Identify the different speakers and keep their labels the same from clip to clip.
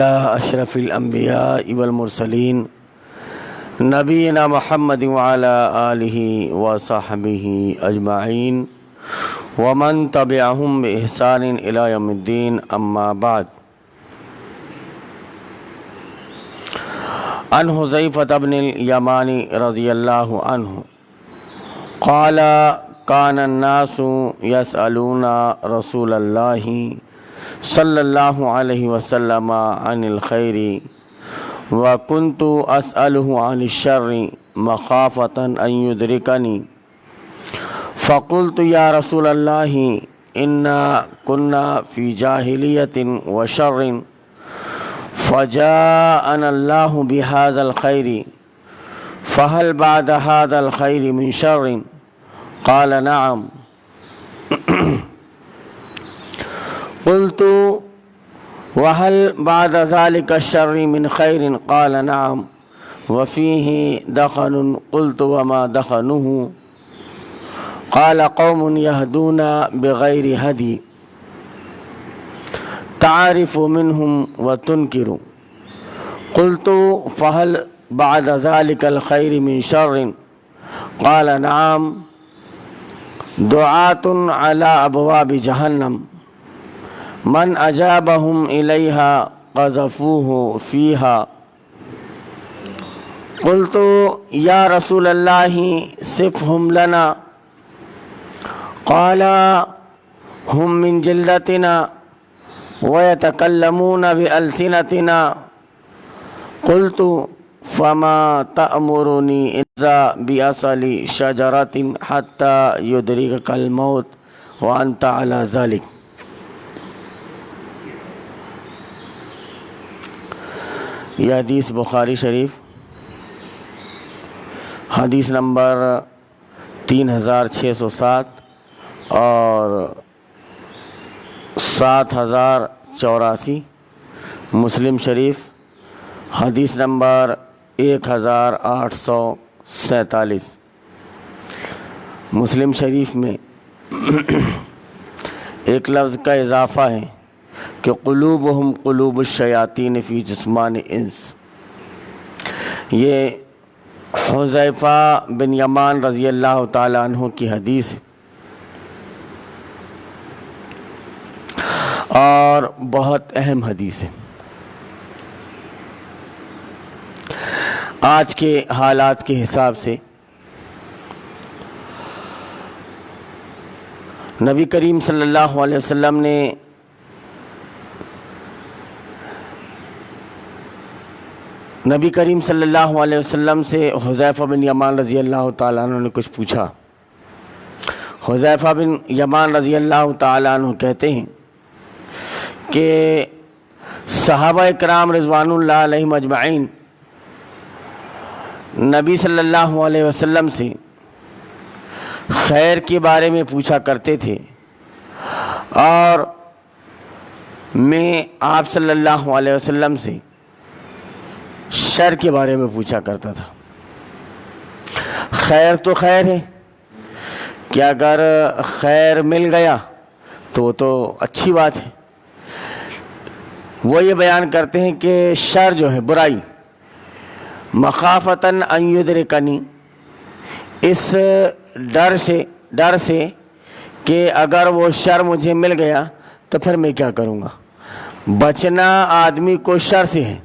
Speaker 1: اشرف الانبیاء والمرسلین نبینا محمد وعلی آلہ وصحبہ اجمعین ومن تبعہم بإحسان الی یوم الدین اما بعد عن حذیفہ بن الیمان رضی اللہ عنہ قال کان الناس یسألون رسول اللہ صلی اللہ علیہ وسلم عن الخیر وکنت اسألہ عن الشر مخافۃ ان یدرکنی فقلت یا رسول اللہ انا کنا فی جاہلیۃ وشر فجاءنا اللہ بہذا الخیر فهل بعد هذا الخیر من شر قال نعم قلت وهل بعد ذلك الشر من خير قال نعم وفيه دخن قلت وما دخنه قال قوم يهدون بغير هدي تعرف منهم وتنكر قلت فهل بعد ذلك الخير من شر قال نعم دعاة على أبواب جهنم من اجابهم الیها قذفوه فيها قلت یا رسول اللہ صفهم لنا قال هم من جلدتنا ويتكلمون بألسنتنا قلت فما تأمرني إذا بأصل شجرة حتى يدركك الموت وأنت على ذلك. یہ حدیث بخاری شریف حدیث نمبر 3607 اور 7084، مسلم شریف حدیث نمبر 1847۔ مسلم شریف میں ایک لفظ کا اضافہ ہے کہ قلوبہم قلوب الشیاطین فی جسمان انس۔ یہ حذیفہ بن یمان رضی اللہ تعالیٰ عنہ کی حدیث ہے اور بہت اہم حدیث ہے۔ آج کے حالات کے حساب سے نبی کریم صلی اللہ علیہ وسلم نے نبی کریم صلی اللہ علیہ وسلم سے حذیفہ بن یمان رضی اللہ تعالیٰ عنہ نے کچھ پوچھا۔ حذیفہ بن یمان رضی اللہ تعالیٰ عنہ کہتے ہیں کہ صحابہ کرام رضوان اللہ علیہم اجمعین نبی صلی اللہ علیہ وسلم سے خیر کے بارے میں پوچھا کرتے تھے اور میں آپ صلی اللہ علیہ وسلم سے شر کے بارے میں پوچھا کرتا تھا۔ خیر تو خیر ہے کہ اگر خیر مل گیا تو اچھی بات ہے۔ وہ یہ بیان کرتے ہیں کہ شر جو ہے برائی، مخافتاً ان یدرکنی، اس ڈر سے کہ اگر وہ شر مجھے مل گیا تو پھر میں کیا کروں گا۔ بچنا آدمی کو شر سے ہے۔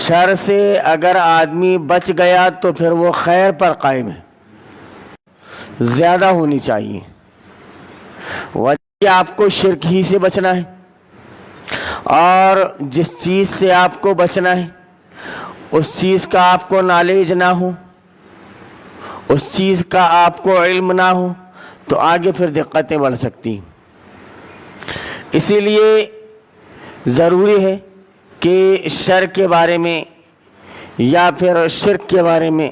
Speaker 1: شر سے اگر آدمی بچ گیا تو پھر وہ خیر پر قائم ہے، زیادہ ہونی چاہیے۔ وجہ آپ کو شرک ہی سے بچنا ہے، اور جس چیز سے آپ کو بچنا ہے اس چیز کا آپ کو نالج نہ ہو، اس چیز کا آپ کو علم نہ ہو تو آگے پھر دقتیں بڑھ سکتی ہیں۔ اسی لیے ضروری ہے کہ شر کے بارے میں یا پھر شرک کے بارے میں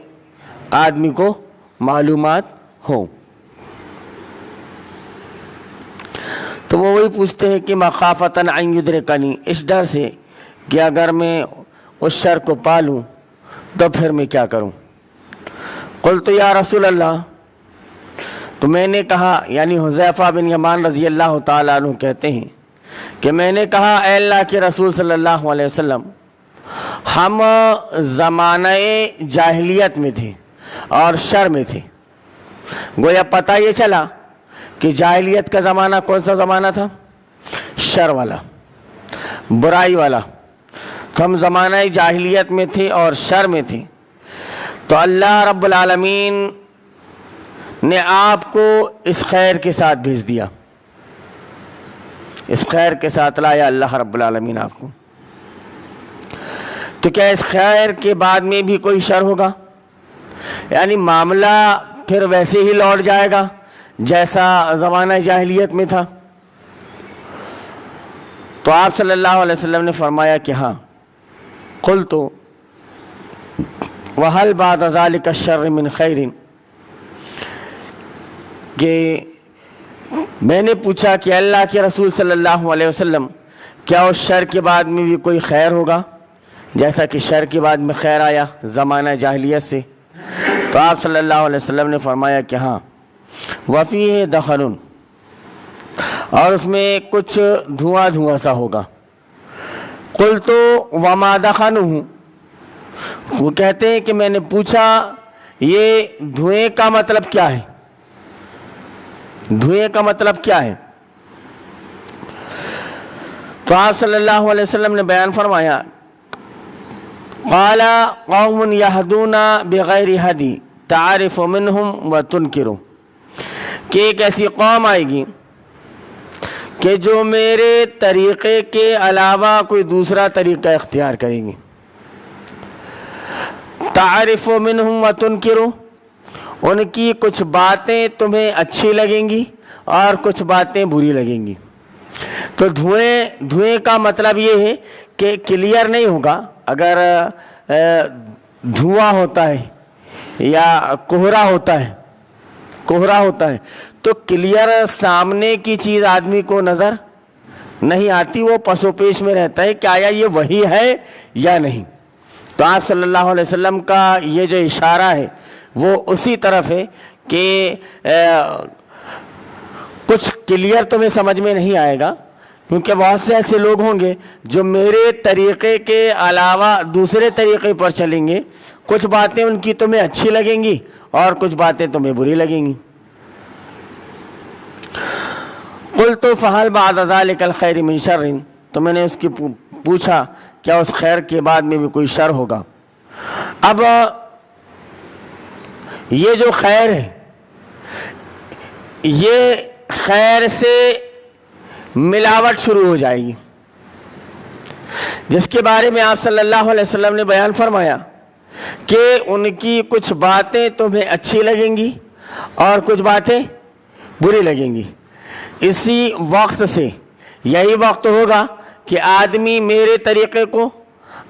Speaker 1: آدمی کو معلومات ہو۔ تو وہ وہی پوچھتے ہیں کہ مخافتاً ان یدرکنی، اس ڈر سے کہ اگر میں اس شر کو پالوں تو پھر میں کیا کروں۔ قلت یا رسول اللہ، تو میں نے کہا، یعنی حذیفہ بن یمان رضی اللہ تعالیٰ عنہ کہتے ہیں کہ میں نے کہا اے اللہ کے رسول صلی اللہ علیہ وسلم، ہم زمانہ جاہلیت میں تھے اور شر میں تھے۔ گویا پتہ یہ چلا کہ جاہلیت کا زمانہ کون سا زمانہ تھا؟ شر والا، برائی والا۔ تو ہم زمانہ جاہلیت میں تھے اور شر میں تھے، تو اللہ رب العالمین نے آپ کو اس خیر کے ساتھ بھیج دیا، اس خیر کے ساتھ لایا اللہ رب العالمین آپ کو۔ تو کیا اس خیر کے بعد میں بھی کوئی شر ہوگا؟ یعنی معاملہ پھر ویسے ہی لوٹ جائے گا جیسا زمانہ جاہلیت میں تھا؟ تو آپ صلی اللہ علیہ وسلم نے فرمایا کہ ہاں، قلت وَهَلْ بَعْدَ ذَلِكَ الشَّرِّ مِنْ خَيْرٍ، کہ میں نے پوچھا کہ اللہ کے رسول صلی اللہ علیہ وسلم کیا اس شر کے بعد میں بھی کوئی خیر ہوگا جیسا کہ شر کے بعد میں خیر آیا زمانہ جاہلیت سے؟ تو آپ صلی اللہ علیہ وسلم نے فرمایا کہ ہاں، وَفِيهِ دَخَلٌ، اور اس میں کچھ دھواں دھواں سا ہوگا۔ قلت وما دخنہ، وہ کہتے ہیں کہ میں نے پوچھا یہ دھوئیں کا مطلب کیا ہے؟ دھوئیں کا مطلب کیا ہے؟ تو آپ صلی اللہ علیہ وسلم نے بیان فرمایا، قال قوم یہدون بغیر ہدی تعرف منہم وتنکر، کہ ایک ایسی قوم آئے گی کہ جو میرے طریقے کے علاوہ کوئی دوسرا طریقہ اختیار کریں گی۔ تعرف منہم وتنکر، ان کی کچھ باتیں تمہیں اچھی لگیں گی اور کچھ باتیں بری لگیں گی۔ تو دھوئیں کا مطلب یہ ہے کہ کلیئر نہیں ہوگا۔ اگر دھواں ہوتا ہے یا کوہرا ہوتا ہے تو کلیئر سامنے کی چیز آدمی کو نظر نہیں آتی، وہ پس و پیش میں رہتا ہے کہ آیا یہ وہی ہے یا نہیں۔ تو آپ صلی اللہ علیہ وسلم کا یہ جو اشارہ ہے وہ اسی طرف ہے کہ کچھ کلیئر تمہیں سمجھ میں نہیں آئے گا، کیونکہ بہت سے ایسے لوگ ہوں گے جو میرے طریقے کے علاوہ دوسرے طریقے پر چلیں گے، کچھ باتیں ان کی تمہیں اچھی لگیں گی اور کچھ باتیں تمہیں بری لگیں گی۔ قلت فہل بعد ذلک الخیر من شر، تو میں نے اس کی پوچھا کیا اس خیر کے بعد میں بھی کوئی شر ہوگا؟ اب یہ جو خیر ہے، یہ خیر سے ملاوٹ شروع ہو جائے گی، جس کے بارے میں آپ صلی اللہ علیہ وسلم نے بیان فرمایا کہ ان کی کچھ باتیں تمہیں اچھی لگیں گی اور کچھ باتیں بری لگیں گی۔ اسی وقت سے یہی وقت ہوگا کہ آدمی میرے طریقے کو،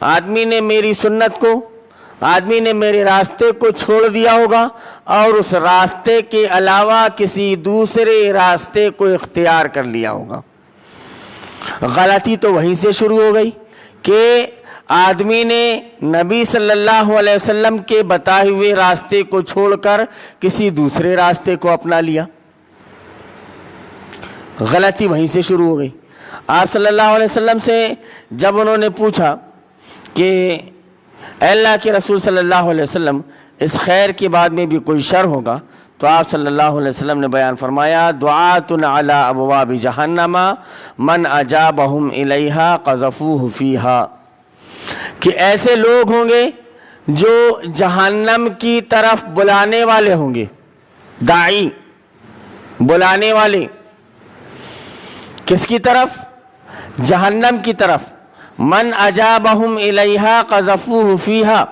Speaker 1: آدمی نے میری سنت کو، آدمی نے میرے راستے کو چھوڑ دیا ہوگا اور اس راستے کے علاوہ کسی دوسرے راستے کو اختیار کر لیا ہوگا۔ غلطی تو وہیں سے شروع ہو گئی کہ آدمی نے نبی صلی اللہ علیہ وسلم کے بتائے ہوئے راستے کو چھوڑ کر کسی دوسرے راستے کو اپنا لیا۔ غلطی وہیں سے شروع ہو گئی۔ آپ صلی اللہ علیہ وسلم سے جب انہوں نے پوچھا کہ اے اللہ کے رسول صلی اللہ علیہ وسلم اس خیر کے بعد میں بھی کوئی شر ہوگا، تو آپ صلی اللہ علیہ وسلم نے بیان فرمایا، دعات علی ابواب جہنم من اجابہم الیہا قذفوہ فیہا، کہ ایسے لوگ ہوں گے جو جہنم کی طرف بلانے والے ہوں گے، داعی بلانے والے، کس کی طرف؟ جہنم کی طرف۔ من اجابہم الیہا قذفوہ فیہا،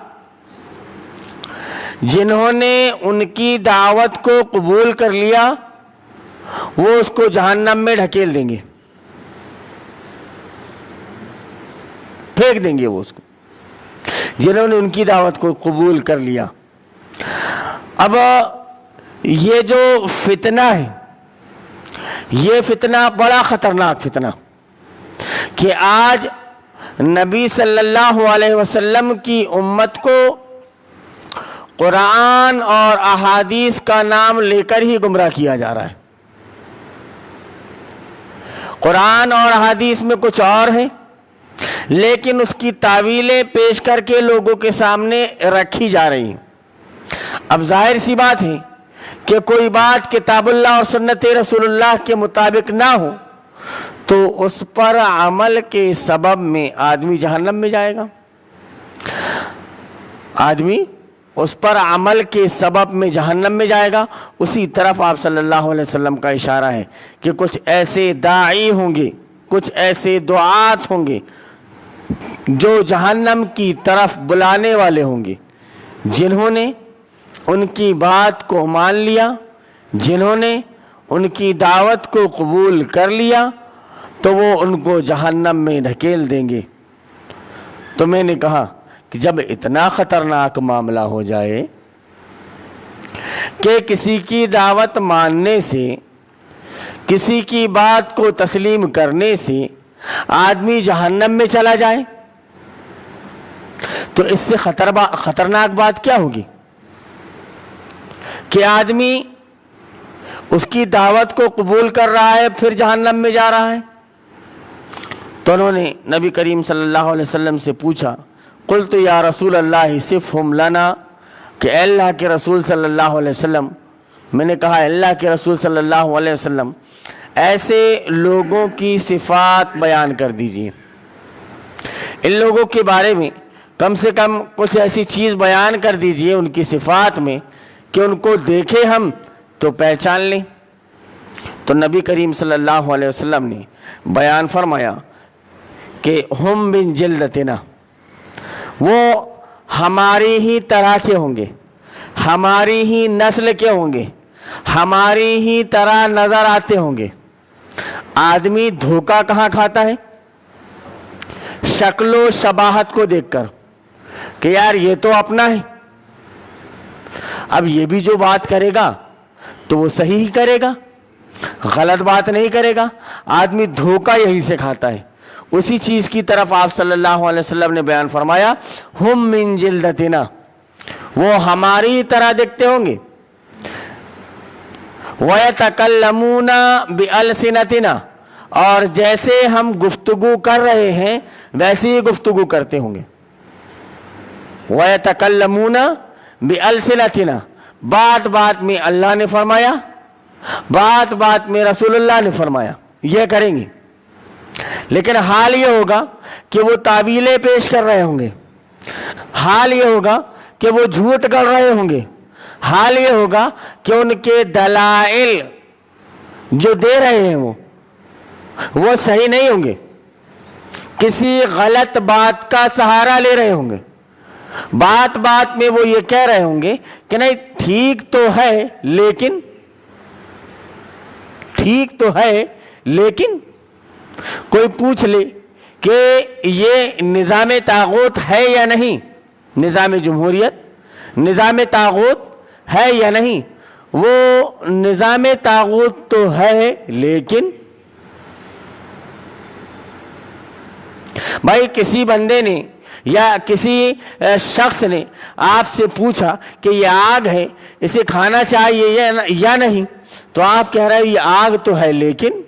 Speaker 1: جنہوں نے ان کی دعوت کو قبول کر لیا وہ اس کو جہنم میں ڈھکیل دیں گے، پھینک دیں گے وہ اس کو، جنہوں نے ان کی دعوت کو قبول کر لیا۔ اب یہ جو فتنہ ہے، یہ فتنہ بڑا خطرناک فتنہ، کہ آج نبی صلی اللہ علیہ وسلم کی امت کو قرآن اور احادیث کا نام لے کر ہی گمراہ کیا جا رہا ہے۔ قرآن اور حدیث میں کچھ اور ہے، لیکن اس کی تعویلیں پیش کر کے لوگوں کے سامنے رکھی جا رہی ہیں۔ اب ظاہر سی بات ہے کہ کوئی بات کتاب اللہ اور سنت رسول اللہ کے مطابق نہ ہو تو اس پر عمل کے سبب میں آدمی جہنم میں جائے گا، آدمی اس پر عمل کے سبب میں جہنم میں جائے گا۔ اسی طرف آپ صلی اللہ علیہ وسلم کا اشارہ ہے کہ کچھ ایسے داعی ہوں گے، کچھ ایسے دعات ہوں گے جو جہنم کی طرف بلانے والے ہوں گے، جنہوں نے ان کی بات کو مان لیا، جنہوں نے ان کی دعوت کو قبول کر لیا تو وہ ان کو جہنم میں ڈھکیل دیں گے۔ تو میں نے کہا کہ جب اتنا خطرناک معاملہ ہو جائے کہ کسی کی دعوت ماننے سے، کسی کی بات کو تسلیم کرنے سے آدمی جہنم میں چلا جائے تو اس سے خطرناک بات کیا ہوگی کہ آدمی اس کی دعوت کو قبول کر رہا ہے پھر جہنم میں جا رہا ہے۔ تو انہوں نے نبی کریم صلی اللہ علیہ وسلم سے پوچھا، قلت یا رسول اللہ صفہم لنا، کہ اے اللہ کے رسول صلی اللہ علیہ وسلم، میں نے کہا اللہ کے رسول صلی اللہ علیہ وسلم ایسے لوگوں کی صفات بیان کر دیجئے، ان لوگوں کے بارے میں کم سے کم کچھ ایسی چیز بیان کر دیجئے ان کی صفات میں کہ ان کو دیکھے ہم تو پہچان لیں۔ تو نبی کریم صلی اللہ علیہ وسلم نے بیان فرمایا کہ ہم من جلدتنا، وہ ہماری ہی طرح کے ہوں گے، ہماری ہی نسل کے ہوں گے، ہماری ہی طرح نظر آتے ہوں گے۔ آدمی دھوکہ کہاں کھاتا ہے؟ شکل و شباہت کو دیکھ کر کہ یار یہ تو اپنا ہے، اب یہ بھی جو بات کرے گا تو وہ صحیح ہی کرے گا، غلط بات نہیں کرے گا۔ آدمی دھوکہ یہی سے کھاتا ہے۔ اسی چیز کی طرف آپ صلی اللہ علیہ وسلم نے بیان فرمایا، ہم من جلدتنا، وہ ہماری طرح دیکھتے ہوں گے، وَيَتَكَلَّمُونَ بِأَلْسِنَتِنَا، اور جیسے ہم گفتگو کر رہے ہیں ویسے ہی گفتگو کرتے ہوں گے۔ وَيَتَكَلَّمُونَ بِأَلْسِنَتِنَا، بات بات میں اللہ نے فرمایا، بات بات میں رسول اللہ نے فرمایا، یہ کریں گے۔ لیکن حال یہ ہوگا کہ وہ تعویلیں پیش کر رہے ہوں گے، حال یہ ہوگا کہ وہ جھوٹ گڑھ رہے ہوں گے، حال یہ ہوگا کہ ان کے دلائل جو دے رہے ہیں وہ صحیح نہیں ہوں گے، کسی غلط بات کا سہارا لے رہے ہوں گے۔ بات بات میں وہ یہ کہہ رہے ہوں گے کہ نہیں ٹھیک تو ہے لیکن، ٹھیک تو ہے لیکن کوئی پوچھ لے کہ یہ نظام طاغوت ہے یا نہیں، نظام جمہوریت نظام طاغوت ہے یا نہیں، وہ نظام طاغوت تو ہے لیکن، بھائی کسی بندے نے یا کسی شخص نے آپ سے پوچھا کہ یہ آگ ہے اسے کھانا چاہیے یا نہیں، تو آپ کہہ رہے ہیں یہ آگ تو ہے لیکن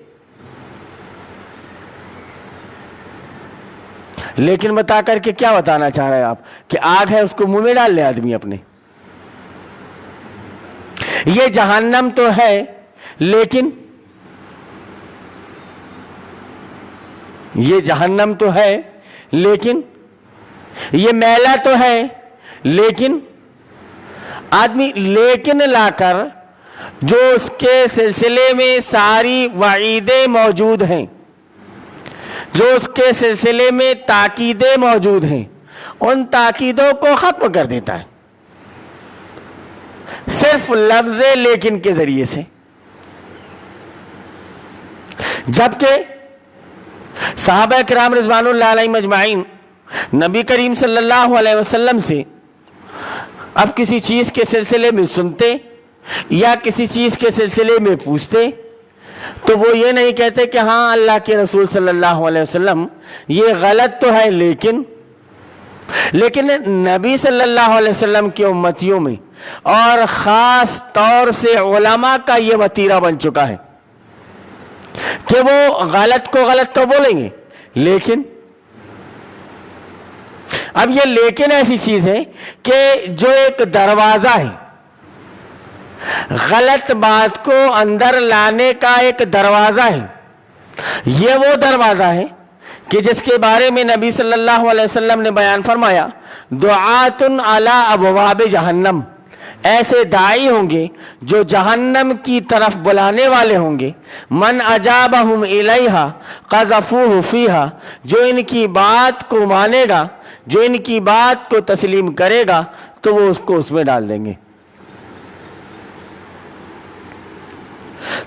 Speaker 1: بتا کر کے کیا بتانا چاہ رہے ہیں آپ کہ آگ ہے اس کو منہ میں ڈال لے آدمی اپنے۔ یہ جہنم تو ہے لیکن، یہ جہنم تو ہے لیکن، یہ میلہ تو ہے لیکن، آدمی لیکن لا کر جو اس کے سلسلے میں ساری وعیدیں موجود ہیں، جو اس کے سلسلے میں تاکیدیں موجود ہیں، ان تاکیدوں کو ختم کر دیتا ہے صرف لفظ لیکن کے ذریعے سے۔ جبکہ صحابہ کرام رضوان اللہ علیہم اجمعین نبی کریم صلی اللہ علیہ وسلم سے اب کسی چیز کے سلسلے میں سنتے یا کسی چیز کے سلسلے میں پوچھتے تو وہ یہ نہیں کہتے کہ ہاں اللہ کے رسول صلی اللہ علیہ وسلم یہ غلط تو ہے لیکن نبی صلی اللہ علیہ وسلم کی امتیوں میں اور خاص طور سے علماء کا یہ وتیرہ بن چکا ہے کہ وہ غلط کو غلط تو بولیں گے، لیکن اب یہ لیکن ایسی چیز ہے کہ جو ایک دروازہ ہے، غلط بات کو اندر لانے کا ایک دروازہ ہے، یہ وہ دروازہ ہے کہ جس کے بارے میں نبی صلی اللہ علیہ وسلم نے بیان فرمایا، دعات علی ابواب جہنم، ایسے داعی ہوں گے جو جہنم کی طرف بلانے والے ہوں گے، من اجابہم الیہا قذفوہ فیہا، جو ان کی بات کو مانے گا، جو ان کی بات کو تسلیم کرے گا تو وہ اس کو اس میں ڈال دیں گے۔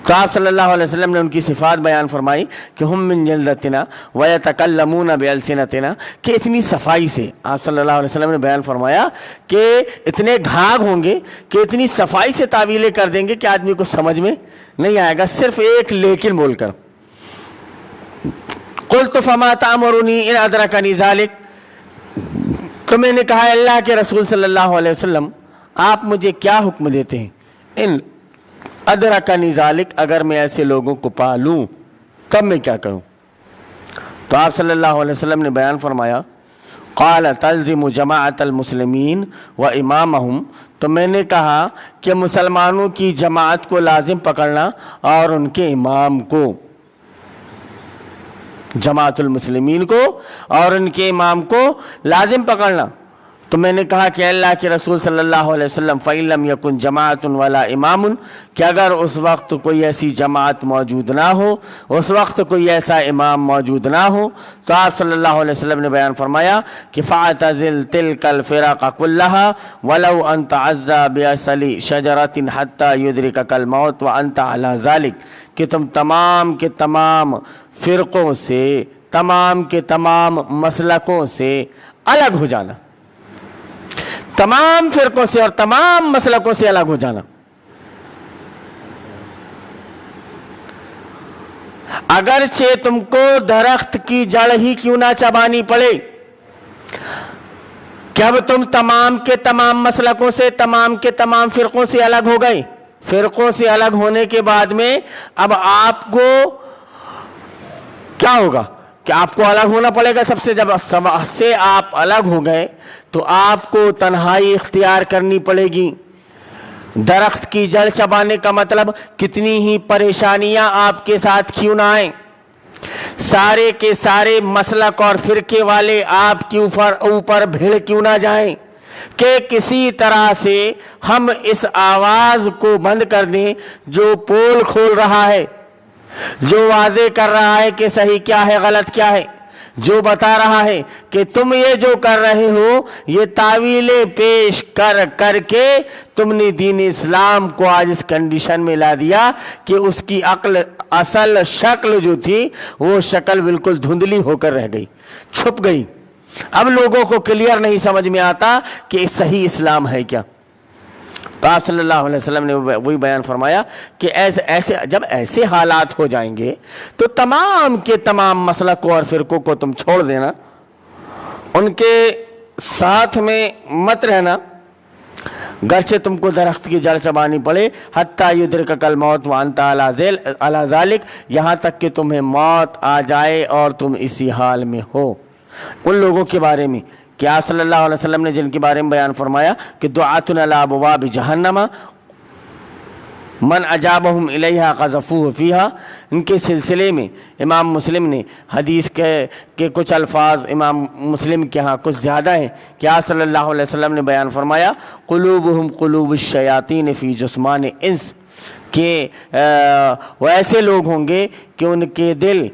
Speaker 1: تو آپ صلی اللہ علیہ وسلم نے ان کی صفات بیان فرمائی کہ ہم من جلدتنا ویتکلمون بألسنتنا، کہ اتنی صفائی سے آپ صلی اللہ علیہ وسلم نے بیان فرمایا کہ اتنے گھاگ ہوں گے کہ اتنی صفائی سے تعویلیں کر دیں گے کہ آدمی کو سمجھ میں نہیں آئے گا، صرف ایک لیکن بول کر۔ قلت فما تأمرنی ان ادرکنی ذلک، تو میں نے کہا اللہ کے رسول صلی اللہ علیہ وسلم آپ مجھے کیا حکم دیتے ہیں، ان ادرکنی ذالک، اگر میں ایسے لوگوں کو پالوں تب میں کیا کروں؟ تو آپ صلی اللہ علیہ وسلم نے بیان فرمایا، قال تلزم جماعت المسلمین و امامہم، تو میں نے کہا کہ مسلمانوں کی جماعت کو لازم پکڑنا اور ان کے امام کو، جماعت المسلمین کو اور ان کے امام کو لازم پکڑنا۔ تو میں نے کہا کہ اللہ کے رسول صلی اللہ علیہ وسلم فَإِن لَمْ يَكُنْ جَمَاعَةٌ وَلَا إِمَامٌ، کہ اگر اس وقت کوئی ایسی جماعت موجود نہ ہو، اس وقت کوئی ایسا امام موجود نہ ہو، تو آپ صلی اللہ علیہ وسلم نے بیان فرمایا کہ فَاعْتَزِلْ تِلْكَ الْفِرَقَ كُلَّهَا وَلَوْ أَنْ تَعَزَّى بِأَصْلِ شَجَرَةٍ حَتَّى يُدْرِكَكَ الْمَوْتُ وَأَنْتَ عَلَى ذَلِكَ، کہ تم تمام کے تمام فرقوں سے، تمام کے تمام مسلکوں سے الگ ہو جانا، تمام فرقوں سے اور تمام مسلکوں سے الگ ہو جانا۔ اگرچہ تم کو درخت کی جڑ ہی کیوں نہ چبانی پڑے، کہ اب تم تمام کے تمام مسلکوں سے، تمام کے تمام فرقوں سے الگ ہو گئے، فرقوں سے الگ ہونے کے بعد میں اب آپ کو کیا ہوگا کہ آپ کو الگ ہونا پڑے گا سب سے۔ جب سب سے آپ الگ ہو گئے تو آپ کو تنہائی اختیار کرنی پڑے گی۔ درخت کی جڑ چبانے کا مطلب کتنی ہی پریشانیاں آپ کے ساتھ کیوں نہ آئیں، سارے کے سارے مسلک اور فرقے والے آپ کے اوپر بھیڑ کیوں نہ جائیں کہ کسی طرح سے ہم اس آواز کو بند کر دیں جو پول کھول رہا ہے، جو واضح کر رہا ہے کہ صحیح کیا ہے غلط کیا ہے، جو بتا رہا ہے کہ تم یہ جو کر رہے ہو یہ تعویلیں پیش کر کر کے تم نے دین اسلام کو آج اس کنڈیشن میں لا دیا کہ اس کی اصل شکل جو تھی وہ شکل بالکل دھندلی ہو کر رہ گئی، چھپ گئی۔ اب لوگوں کو کلیئر نہیں سمجھ میں آتا کہ صحیح اسلام ہے کیا۔ تو آپ صلی اللہ علیہ وسلم نے وہی بیان فرمایا کہ جب ایسے حالات ہو جائیں گے تو تمام کے تمام مسلکوں اور فرقوں کو تم چھوڑ دینا، ان کے ساتھ میں مت رہنا، گرچہ تم کو درخت کی جڑ چبانی پڑے، حتیٰ یدرکک الموت وانت علی ذالک، یہاں تک کہ تمہیں موت آ جائے اور تم اسی حال میں ہو۔ ان لوگوں کے بارے میں کہ آپ صلی اللہ علیہ وسلم نے جن کے بارے میں بیان فرمایا کہ دعات علی ابواب جہنم من اجابہم الیہا قذفوہ فیہا، ان کے سلسلے میں امام مسلم نے حدیث کے کچھ الفاظ امام مسلم کے ہاں کچھ زیادہ ہیں کہ آپ صلی اللہ علیہ وسلم نے بیان فرمایا قلوبہم قلوب الشیاطین فی جسمان انس، کہ وہ ایسے لوگ ہوں گے کہ ان کے دل،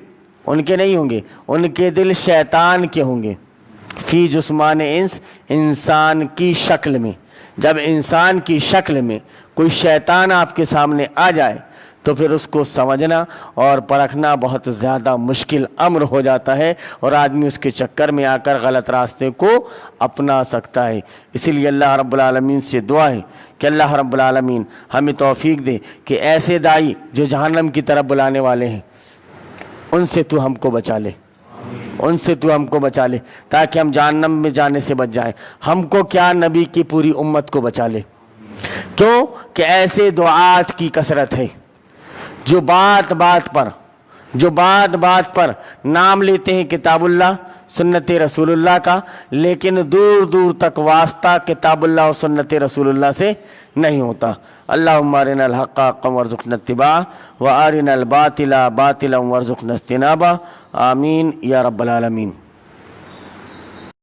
Speaker 1: ان کے نہیں ہوں گے، ان کے دل شیطان کے ہوں گے، فی جسمان انس، انسان کی شکل میں۔ جب انسان کی شکل میں کوئی شیطان آپ کے سامنے آ جائے تو پھر اس کو سمجھنا اور پرکھنا بہت زیادہ مشکل امر ہو جاتا ہے، اور آدمی اس کے چکر میں آ کر غلط راستے کو اپنا سکتا ہے۔ اسی لیے اللہ رب العالمین سے دعا ہے کہ اللہ رب العالمین ہمیں توفیق دے کہ ایسے داعی جو جہنم کی طرف بلانے والے ہیں ان سے تو ہم کو بچا لے، ان سے تو ہم کو بچا لے، تاکہ ہم جہنم میں جانے سے بچ جائیں۔ ہم کو کیا، نبی کی پوری امت کو بچا لے۔ کیوں کہ ایسے دعات کی کثرت ہے جو بات بات پر جو بات بات پر نام لیتے ہیں کتاب اللہ سنت رسول اللہ کا، لیکن دور دور تک واسطہ کتاب اللہ اور سنت رسول اللہ سے نہیں ہوتا۔ اللہم ارنا الحق حقا وارزقنا اتباعہ وارنا الباطل باطلا وارزقنا اجتنابہ، آمین یا رب العالمین۔